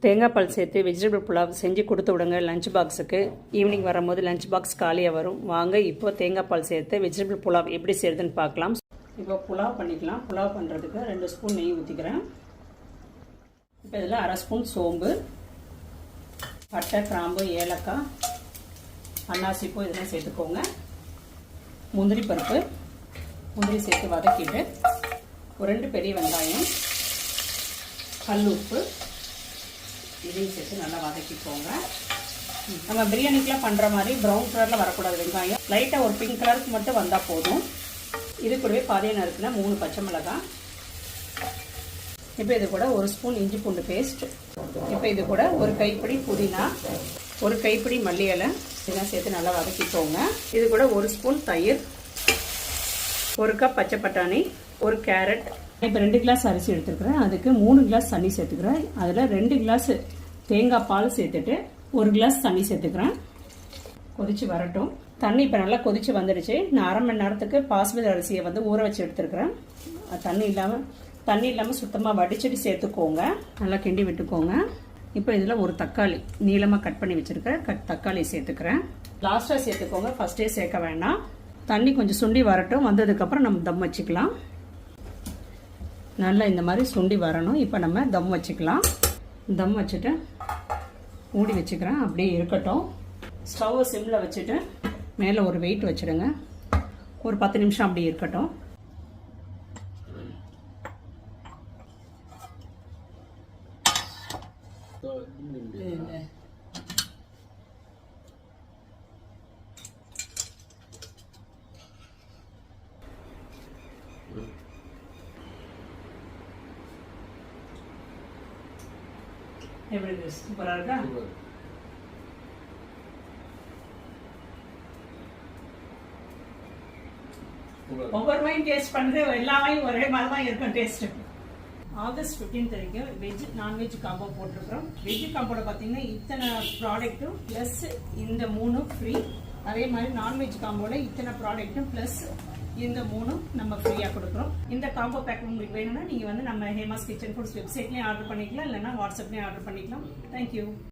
தேங்காய் பால் சேர்த்து வெஜிடபிள் புலாவ் செஞ்சு கொடுத்து விடுங்க லஞ்ச் பாக்ஸுக்கு. ஈவினிங் வரும்போது லஞ்ச் பாக்ஸ் காலியாக வரும். வாங்க இப்போ தேங்காய் பால் சேர்த்து வெஜிடபிள் புலாவ் எப்படி செய்யுதுன்னு பார்க்கலாம். இப்போ புலாவ் பண்ணிக்கலாம். புலாவ் பண்ணுறதுக்கு 2 ஸ்பூன் நெய் ஊற்றிக்கிறேன். இப்போ இதில் 1/2 ஸ்பூன் சோம்பு, பட்டை, கிராம்பு, ஏலக்காய், அன்னாசிப்பூ இதெல்லாம் சேர்த்துக்கோங்க. முந்திரி பருப்பு, முந்திரி சேர்த்து வதக்கிட்டு ஒரு 2 பெரிய வெங்காயம், கல் உப்பு இதையும் சேர்த்து நல்லா வதக்கிக்கோங்க. நம்ம பிரியாணிக்கெலாம் பண்ணுற மாதிரி ப்ரௌன் கலரில் வரக்கூடாது. வெங்காயம் லைட்டாக ஒரு பிங்க் கலருக்கு மட்டும் வந்தால் போதும். இது கூடவே பாதியாக நறுக்குனா 3 பச்சை மிளகாய். இப்போ இது கூட 1 ஸ்பூன் இஞ்சி பூண்டு பேஸ்ட். இப்போ இது கூட ஒரு கைப்பிடி புதினா, ஒரு கைப்பிடி மல்லி இலை இதெல்லாம் சேர்த்து நல்லா வதக்கிக்கோங்க. இது கூட 1 ஸ்பூன் தயிர், 1 கப் பச்சை பட்டாணி, 1 கேரட். இப்போ 2 கிளாஸ் அரிசி எடுத்துக்கிறேன். அதுக்கு 3 கிளாஸ் தண்ணி சேர்த்துக்கிறேன். அதில் 2 கிளாஸ் தேங்காய் பால் சேர்த்துட்டு 1 கிளாஸ் தண்ணி சேர்த்துக்கிறேன். கொதிச்சு வரட்டும். தண்ணி இப்போ நல்லா கொதிச்சு வந்துடுச்சு. நான் 1/2 மணி நேரத்துக்கு பாஸ்மதி அரிசியை ஊற வச்சு எடுத்துருக்கிறேன். தண்ணி இல்லாமல் சுத்தமாக வடிச்சிட்டு சேர்த்துக்கோங்க. நல்லா கிண்டி விட்டுக்கோங்க. இப்போ இதில் ஒரு தக்காளி நீளமாக கட் பண்ணி வச்சுருக்கேன். தக்காளி சேர்த்துக்கிறேன். லாஸ்ட்டாக சேர்த்துக்கோங்க, ஃபஸ்ட்டே சேர்க்க வேண்டாம். தண்ணி கொஞ்சம் சுண்டி வரட்டும். வந்ததுக்கப்புறம் நம்ம தம் வச்சுக்கலாம். நல்லா இந்த மாதிரி சுண்டி வரணும். இப்போ நம்ம தம் வச்சுக்கலாம். தம் வச்சுட்டு மூடி வச்சுக்கிறேன். அப்படியே இருக்கட்டும். ஸ்டவ்வை சிம்மில் வச்சுட்டு மேலே ஒரு வெயிட் வச்சுடுங்க. ஒரு 10 நிமிஷம் அப்படியே இருக்கட்டும். எப்படி இருக்கு? சூப்பரா இருக்கா? ஒவ்வொரு வாயும் டேஸ்ட் பண்ணுறது எல்லா வாயும் ஒரே மாதிரி தான் இருக்கும் டேஸ்ட். ஆகஸ்ட் 15 வரைக்கும் வெஜ் நான்வெஜ் காம்போ போட்டிருக்கிறோம். வெஜ் காம்போட பார்த்தீங்கன்னா இத்தனை ப்ராடக்ட்டும் ப்ளஸ் இந்த 3 ஃப்ரீ. அதே மாதிரி நான்வெஜ் காம்போட இத்தனை ப்ராடக்ட்டும் ப்ளஸ் இந்த 3 நம்ம ஃப்ரீயாக கொடுக்குறோம். இந்த காம்போ பேக் உங்களுக்கு வேணும்னா நீங்கள் நம்ம ஹேமாஸ் கிச்சன் ஃபுட்ஸ் வெப்சைட்லேயும் ஆர்டர் பண்ணிக்கலாம், இல்லைன்னா வாட்ஸ்அப்லேயும் ஆர்டர் பண்ணிக்கலாம். தேங்க்யூ.